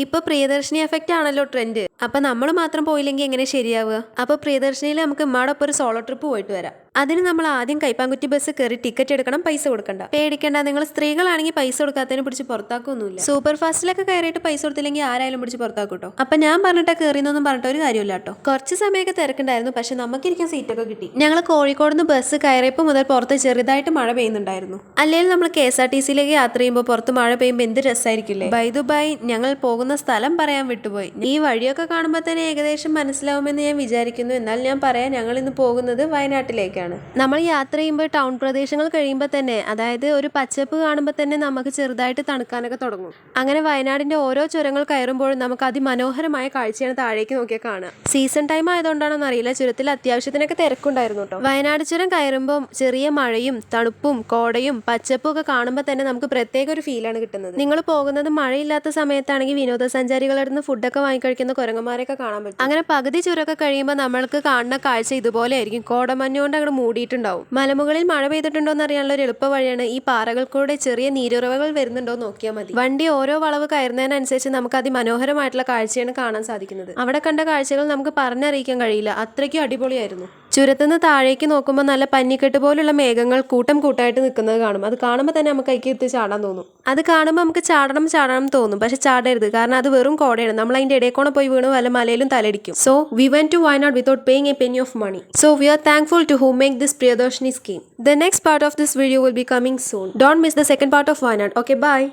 ഇപ്പൊ പ്രിയദർശിനി എഫക്റ്റ് ആണല്ലോ ട്രെൻഡ്. അപ്പൊ നമ്മൾ മാത്രം പോയില്ലെങ്കിൽ എങ്ങനെ ശരിയാവുക? അപ്പൊ പ്രിയദർശിനിയിൽ നമുക്ക് ഉമ്മാടൊപ്പം ഒരു സോളോ ട്രിപ്പ് പോയിട്ട് വരാം. അതിന് നമ്മൾ ആദ്യം കൈപ്പാങ്കുറ്റി ബസ് കയറി ടിക്കറ്റ് എടുക്കണം, പൈസ കൊടുക്കണ്ട. പേടിക്കണ്ട, നിങ്ങൾ സ്ത്രീകളാണെങ്കിൽ പൈസ കൊടുക്കാത്തതിന് പിടിച്ച് പുറത്താക്കൊന്നുമില്ല. സൂപ്പർ ഫാസ്റ്റിലൊക്കെ കയറിയിട്ട് പൈസ കൊടുത്തില്ലെങ്കിൽ ആരായാലും പിടിച്ച് പുറത്താക്കൂട്ടോ. അപ്പൊ ഞാൻ പറഞ്ഞിട്ട് കയറിയെന്നൊന്നും പറഞ്ഞിട്ട് ഒരു കാര്യമില്ല കേട്ടോ. കുറച്ച് സമയമൊക്കെ തിരക്കുണ്ടായിരുന്നു, പക്ഷെ നമുക്കിരിക്കാൻ സീറ്റൊക്കെ കിട്ടി. ഞങ്ങൾ കോഴിക്കോട് നിന്ന് ബസ് കയറിയപ്പോൾ മുതൽ പുറത്ത് ചെറുതായിട്ട് മഴ പെയ്യുന്നുണ്ടായിരുന്നു. അല്ലെങ്കിൽ നമ്മൾ KSRTCയിലേക്ക് യാത്ര ചെയ്യുമ്പോൾ പുറത്ത് മഴ പെയ്യുമ്പോൾ എന്ത് രസമായിരിക്കില്ലേ. ബൈ ദുബായ് ഞങ്ങൾ പോകുന്ന സ്ഥലം പറയാൻ വിട്ടുപോയി. ഈ വഴിയൊക്കെ കാണുമ്പോൾ തന്നെ ഏകദേശം മനസ്സിലാവുമെന്ന് ഞാൻ വിചാരിക്കുന്നു. എന്നാൽ ഞാൻ പറയാം, ഞങ്ങൾ ഇന്ന് പോകുന്നത് വയനാട്ടിലേക്കാണ്. നമ്മൾ യാത്ര ചെയ്യുമ്പോൾ ടൗൺ പ്രദേശങ്ങൾ കഴിയുമ്പോൾ തന്നെ, അതായത് ഒരു പച്ചപ്പ് കാണുമ്പോൾ തന്നെ നമുക്ക് ചെറുതായിട്ട് തണുക്കാനൊക്കെ തുടങ്ങും. അങ്ങനെ വയനാടിന്റെ ഓരോ ചുരങ്ങൾ കയറുമ്പോഴും നമുക്ക് അതിമനോഹരമായ കാഴ്ചയാണ് താഴേക്ക് നോക്കിയാൽ കാണുക. സീസൺ ടൈം ആയതുകൊണ്ടാണെന്ന് അറിയില്ല, ചുരത്തിൽ അത്യാവശ്യത്തിനൊക്കെ തിരക്കുണ്ടായിരുന്നു കേട്ടോ. വയനാട് ചുരം കയറുമ്പോൾ ചെറിയ മഴയും തണുപ്പും കോടയും പച്ചപ്പും ഒക്കെ കാണുമ്പോൾ തന്നെ നമുക്ക് പ്രത്യേക ഒരു ഫീലാണ് കിട്ടുന്നത്. നിങ്ങൾ പോകുന്നത് മഴയില്ലാത്ത സമയത്താണെങ്കിൽ വിനോദസഞ്ചാരികളുടെ നിന്ന് ഫുഡൊക്കെ വാങ്ങിക്കഴിക്കുന്ന കുരങ്ങന്മാരെയൊക്കെ കാണാൻ പറ്റും. അങ്ങനെ പകുതി ചുരമൊക്കെ കഴിയുമ്പോൾ നമ്മൾക്ക് കാണുന്ന കാഴ്ച ഇതുപോലെ ആയിരിക്കും. കോടമഞ്ഞുകൊണ്ട് അങ്ങോട്ട് മൂടിയിട്ടുണ്ടാവും. മലമുകളിൽ മഴ പെയ്തിട്ടുണ്ടോ എന്ന് അറിയാനുള്ള ഒരു എളുപ്പ വഴിയാണ് ഈ പാറകൾക്കൂടെ ചെറിയ നീരുറവകൾ വരുന്നുണ്ടോ നോക്കിയാൽ മതി. വണ്ടി ഓരോ വളവ് കയറുന്നതിനനുസരിച്ച് നമുക്ക് അതിമനോഹരമായിട്ടുള്ള കാഴ്ചയാണ് കാണാൻ സാധിക്കുന്നത്. അവിടെ കണ്ട കാഴ്ചകൾ നമുക്ക് പറഞ്ഞറിയിക്കാൻ കഴിയില്ല, അത്രയ്ക്കും അടിപൊളിയായിരുന്നു. ചുരത്തുനിന്ന് താഴേക്ക് നോക്കുമ്പോൾ നല്ല പന്നിക്കെട്ട് പോലുള്ള മേഘങ്ങൾ കൂട്ടം കൂട്ടായിട്ട് നിൽക്കുന്നത് കാണും. അത് കാണുമ്പോൾ തന്നെ നമുക്ക് കൈക്ക് എത്തി ചാടാൻ തോന്നും. അത് കാണുമ്പോൾ നമുക്ക് ചാടണം തോന്നും, പക്ഷെ ചാടരുത്, കാരണം അത് വെറും കോടയാണ്. നമ്മൾ അതിന്റെ ഇടയ്ക്കോണ പോയി വീണ് വല്ല മലയിലും തലടിക്കും. So we went to Wayanad without paying a penny of money. So we are thankful to who make this Priyadarshini scheme. The next part of this video will be coming soon. Don't miss the second part of Wayanad. Okay, bye.